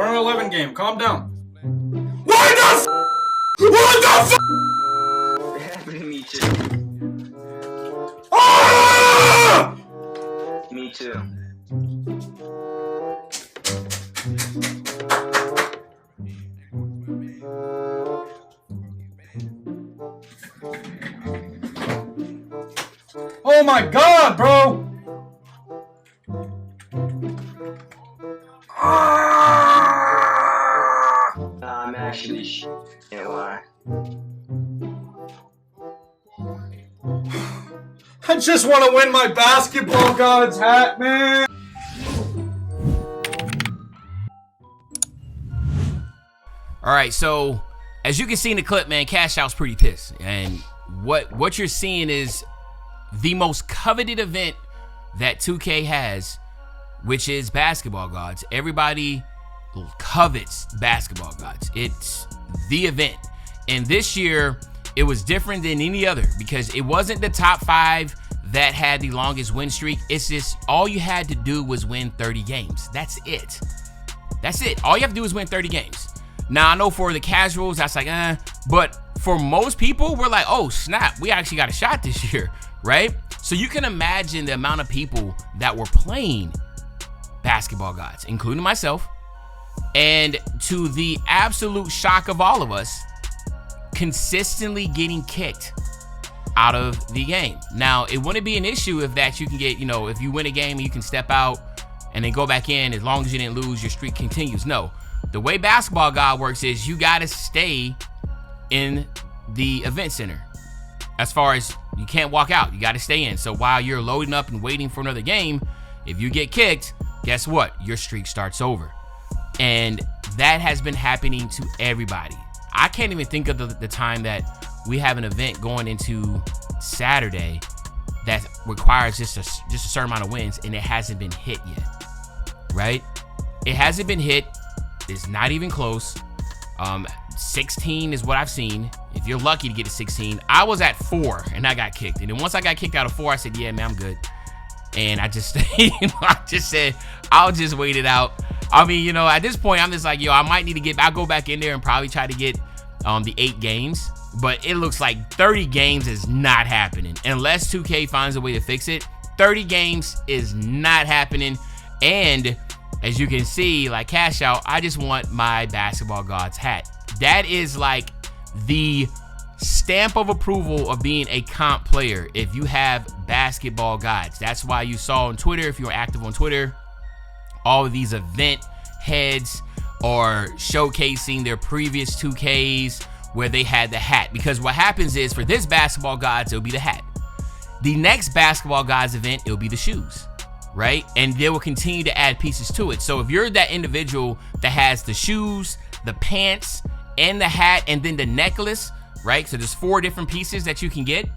We're in an 11 game. Calm down. What the It happened to me too. Ah! Me too. Oh my god, bro! I'm actually can't lie. I just want to win my basketball gods hat, man! Alright, so as you can see in the clip, man, Cash Out's pretty pissed. And what you're seeing is the most coveted event that 2K has, which is basketball gods. Everybody covets basketball gods. It's the event. And this year, it was different than any other because it wasn't the top 5 that had the longest win streak. It's just all you had to do was win 30 games. That's it. That's it. All you have to do is win 30 games. Now, I know for the casuals, that's like, but for most people, we're like, oh, snap, we actually got a shot this year, right? So you can imagine the amount of people that were playing basketball gods, including myself, and to the absolute shock of all of us, consistently getting kicked out of the game. Now, it wouldn't be an issue if that you can get, if you win a game, you can step out and then go back in. As long as you didn't lose, your streak continues. No, the way basketball god works is you got to stay in the event center. As far as you can't walk out, you got to stay in. So while you're loading up and waiting for another game, if you get kicked, guess what? Your streak starts over. And that has been happening to everybody. I can't even think of the time that we have an event going into Saturday that requires just a certain amount of wins, and it hasn't been hit yet, right? It hasn't been hit. It's not even close. 16 is what I've seen. If you're lucky to get to 16, I was at 4 and I got kicked. And then once I got kicked out of 4, I said, yeah, man, I'm good. And I just, I just said, I'll just wait it out. I mean, at this point, I'm just like, I might need to I'll go back in there and probably try to get the 8 games. But it looks like 30 games is not happening. Unless 2K finds a way to fix it, 30 games is not happening. And as you can see, like Cash Out, I just want my basketball gods hat. That is like the stamp of approval of being a comp player if you have basketball gods. That's why you saw on Twitter, if you're active on Twitter, all of these event heads are showcasing their previous 2Ks where they had the hat. Because what happens is for this basketball gods, it'll be the hat. The next basketball gods event, it'll be the shoes, right? And they will continue to add pieces to it. So if you're that individual that has the shoes, the pants, and the hat, and then the necklace, right? So there's 4 different pieces that you can get.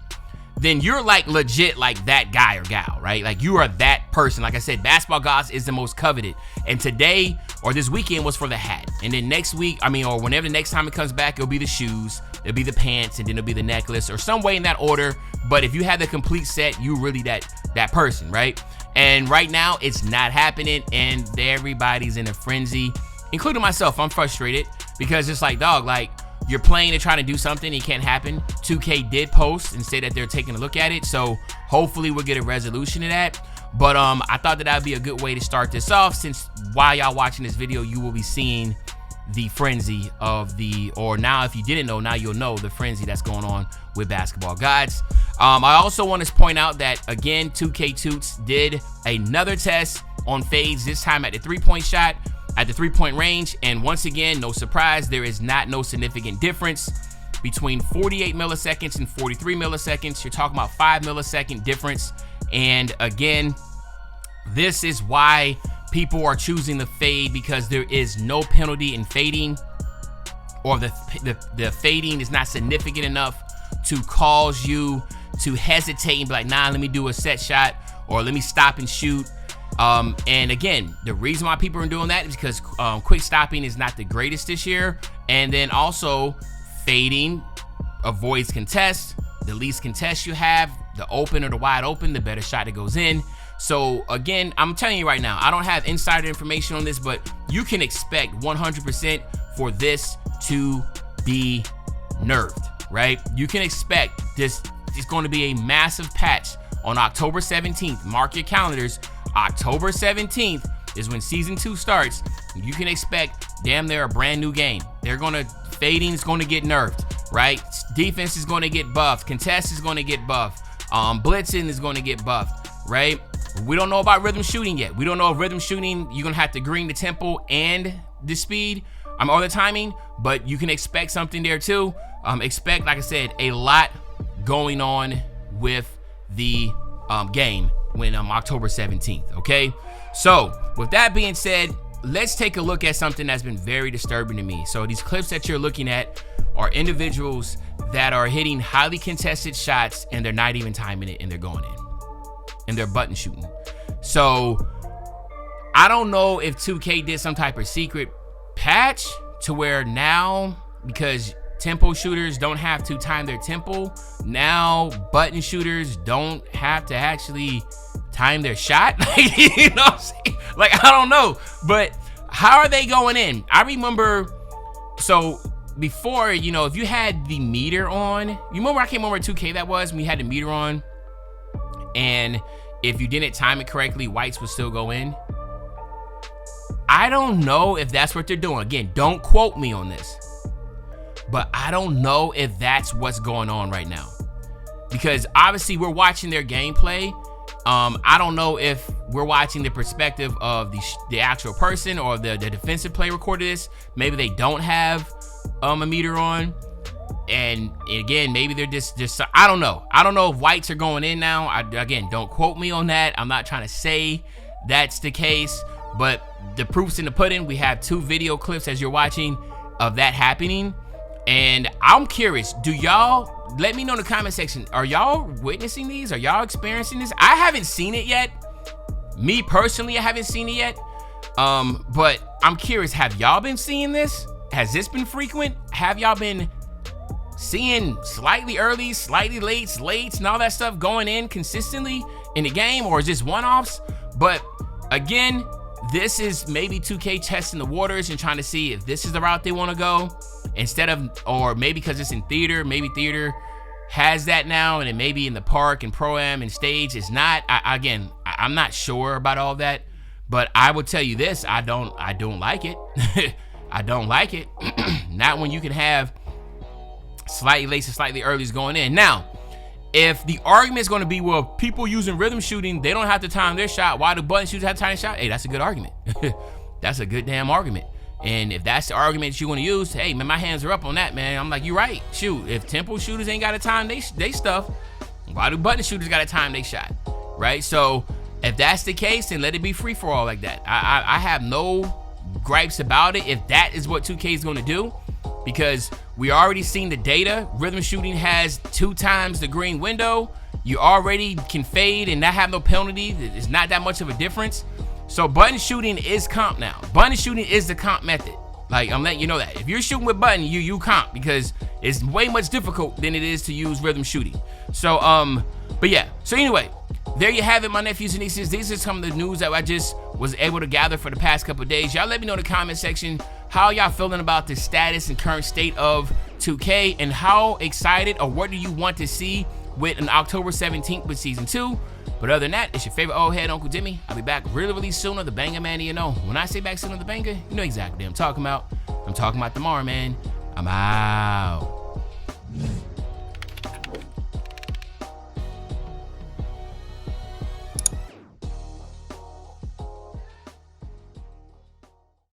Then you're like legit like that guy or gal, right? Like you are that person. Like I said, basketball gods is the most coveted. And today or this weekend was for the hat. And then next week, or whenever the next time it comes back, it'll be the shoes, it'll be the pants, and then it'll be the necklace or some way in that order. But if you have the complete set, you really that person, right? And right now it's not happening and everybody's in a frenzy, including myself. I'm frustrated because it's like, dog, like you're playing to try to do something, it can't happen. 2K did post and say that they're taking a look at it, so hopefully we'll get a resolution to that. But I thought that would be a good way to start this off, since while y'all watching this video, you will be seeing the frenzy of or now if you didn't know, now you'll know the frenzy that's going on with basketball gods. I also want to point out that, again, 2K Toots did another test on fades, this time at the 3-point shot, at the 3-point range, and once again, no surprise, there is no significant difference between 48 milliseconds and 43 milliseconds. You're talking about 5 millisecond difference. And again, this is why people are choosing the fade, because there is no penalty in fading, or the fading is not significant enough to cause you to hesitate and be like, nah, let me do a set shot, or let me stop and shoot. And again, the reason why people are doing that is because quick stopping is not the greatest this year. And then also fading avoids contest. The least contest you have, the open or the wide open, the better shot that goes in. So again, I'm telling you right now, I don't have insider information on this, but you can expect 100% for this to be nerfed, right? You can expect this is going to be a massive patch on October 17th. Mark your calendars. October 17th is when season 2 starts. You can expect damn near a brand new game. Fading is going to get nerfed, right? Defense is going to get buffed. Contest is going to get buffed. Blitzing is going to get buffed, right? We don't know about rhythm shooting yet. We don't know if rhythm shooting, you're going to have to green the tempo and the speed, or the timing, but you can expect something there too. Expect, like I said, a lot going on with the game when October 17th, okay? So with that being said, let's take a look at something that's been very disturbing to me. So these clips that you're looking at are individuals that are hitting highly contested shots and they're not even timing it and they're going in. And they're button shooting. So I don't know if 2K did some type of secret patch to where now, because tempo shooters don't have to time their tempo, now button shooters don't have to actually time their shot. You know what I'm saying? Like, I don't know, but how are they going in? I remember, so before, you know, if you had the meter on, you remember, I can't remember 2K that was, when we had the meter on, and if you didn't time it correctly, whites would still go in. I don't know if that's what they're doing. Again, don't quote me on this, but I don't know if that's what's going on right now, because obviously we're watching their gameplay. I don't know if we're watching the perspective of the actual person or the defensive play recorded this. Maybe they don't have a meter on, and again, maybe they're just I don't know. I don't know if whites are going in now. Again, don't quote me on that. I'm not trying to say that's the case, but the proof's in the pudding. We have 2 video clips as you're watching of that happening, and I'm curious, do y'all, let me know in the comment section, are y'all witnessing these? Are y'all experiencing this? I haven't seen it yet. Me personally, I haven't seen it yet. But I'm curious, have y'all been seeing this? Has this been frequent? Have y'all been seeing slightly early, slightly late, and all that stuff going in consistently in the game, or is this one-offs? But again, this is maybe 2K testing the waters and trying to see if this is the route they want to go, instead of, or maybe because it's in theater, maybe theater has that now, and it may be in the park and pro-am and stage is not. I'm not sure about all that, but I will tell you this, I don't like it. I don't like it. Not when you can have slightly late and slightly early going in. Now, if the argument is going to be, well, people using rhythm shooting, they don't have to time their shot, why do button shooters have to time their shot? Hey, that's a good argument. That's a good damn argument. And if that's the argument you want to use, hey, man, my hands are up on that, man. I'm like, you're right. Shoot, if tempo shooters ain't got to time they stuff, why do button shooters got to time they shot, right? So if that's the case, then let it be free for all like that. I have no gripes about it if that is what 2K is going to do, because we already seen the data. Rhythm shooting has 2 times the green window. You already can fade and not have no penalty. It's not that much of a difference. So button shooting is comp now. Button shooting is the comp method. Like, I'm letting you know that. If you're shooting with button, you comp, because it's way much difficult than it is to use rhythm shooting. So, but yeah. So anyway, there you have it, my nephews and nieces. These are some of the news that I just was able to gather for the past couple of days. Y'all let me know in the comment section how y'all feeling about the status and current state of 2K, and how excited or what do you want to see with an October 17th with Season 2. But other than that, it's your favorite old head, Uncle Jimmy. I'll be back really soon on the Banger Man. You know, when I say back soon on the Banger, you know exactly what I'm talking about. I'm talking about tomorrow, man. I'm out.